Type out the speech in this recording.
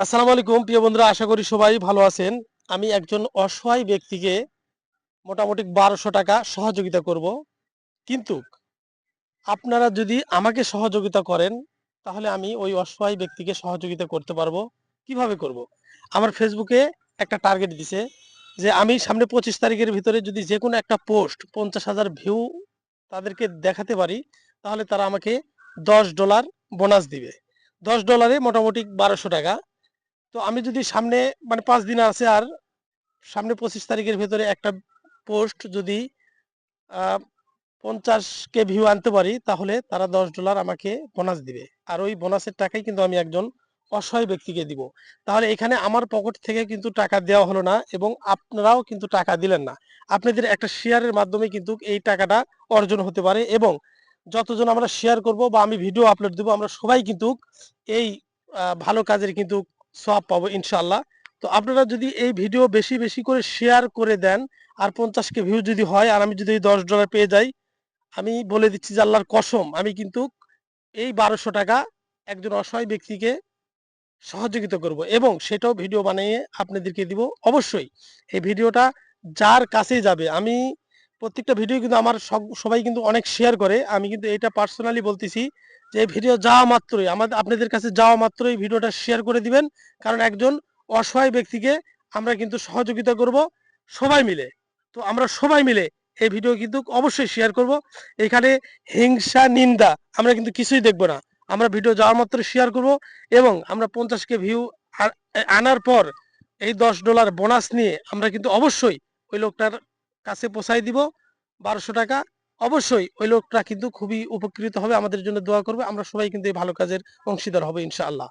আসসালামু আলাইকুম প্রিয় বন্ধুরা, আশা করি সবাই ভালো আছেন। আমি একজন অসহায় ব্যক্তিকে মোটামুটি ১২০০ টাকা সহযোগিতা করব। কিন্তু আপনারা যদি আমাকে সহযোগিতা করেন, তাহলে আমি ওই অসহায় ব্যক্তিকে সহযোগিতা করতে পারবো। কিভাবে করব? আমার ফেসবুকে একটা টার্গেট দিছে যে আমি সামনে ২৫ তারিখের ভিতরে যদি যেকোনো একটা পোস্ট ৫০,০০০ ভিউ তাদেরকে দেখাতে পারি, তাহলে তারা আমাকে $১০ বোনাস দিবে। $১০ মোটামুটি ১২০০ টাকা। তো আমি যদি সামনে মানে ৫ দিন আছে আর সামনে ২৫ তারিখের ভেতরে একটা পোস্ট যদি আ ৫০K ভিউ আনতে পারি, তাহলে তারা $১০ আমাকে বোনাস দিবে। আর ওই বোনাসের টাকাই কিন্তু আমি একজন অসহায় ব্যক্তিকে দিব। তাহলে এখানে আমার পকেট থেকে কিন্তু টাকা দেওয়া হলো না এবং আপনারাও কিন্তু টাকা দিলেন না। আপনাদের একটা শেয়ারের মাধ্যমে কিন্তু এই টাকাটা অর্জন হতে পারে এবং যতজন আমরা শেয়ার করব বা আমি ভিডিও আপলোড দিব, আমরা সবাই কিন্তু এই ভালো কাজের কিন্তু সওয়াব পাবো ইনশাআল্লাহ। তো আপনারা যদি এই ভিডিও বেশি, বেশি করে শেয়ার করে দেন আর ৫০K ভিউ যদি হয় আর আমি যদি এই $১০ পেয়ে যাই, আমি বলে দিচ্ছি যে আল্লাহর কসম আমি কিন্তু এই ১২০০ টাকা একজন অসহায় ব্যক্তিকে সহযোগিতা করব এবং সেটাও ভিডিও বানিয়ে আপনাদেরকে দিব। অবশ্যই এই ভিডিওটা যার কাছেই যাবে, আমি প্রত্যেকটা ভিডিও কিন্তু আমার সবাই কিন্তু অনেক শেয়ার করে। আমি কিন্তু এটা পার্সোনালি বলতেছি যে এই ভিডিও যাওয়া মাত্রই আপনাদের কাছে যাওয়া মাত্রই ভিডিওটা শেয়ার করে দিবেন। কারণ একজন অসহায় ব্যক্তিকে আমরা কিন্তু সহযোগিতা করব সবাই মিলে। তো আমরা সবাই মিলে এই ভিডিও কিন্তু অবশ্যই শেয়ার করব। এখানে হিংসা, নিন্দা আমরা কিন্তু কিছুই দেখব না। আমরা ভিডিও যাওয়া মাত্র শেয়ার করব এবং আমরা ৫০K ভিউ আনার পর এই $১০ বোনাস নিয়ে আমরা কিন্তু অবশ্যই ওই লোকটার কাছে পৌঁছায় দিব ১২০০ টাকা। অবশ্যই ওই লোকটা কিন্তু খুবই উপকৃত হবে, আমাদের জন্য দোয়া করবে। আমরা সবাই কিন্তু এই ভালো কাজের অংশীদার হব ইনশাআল্লাহ।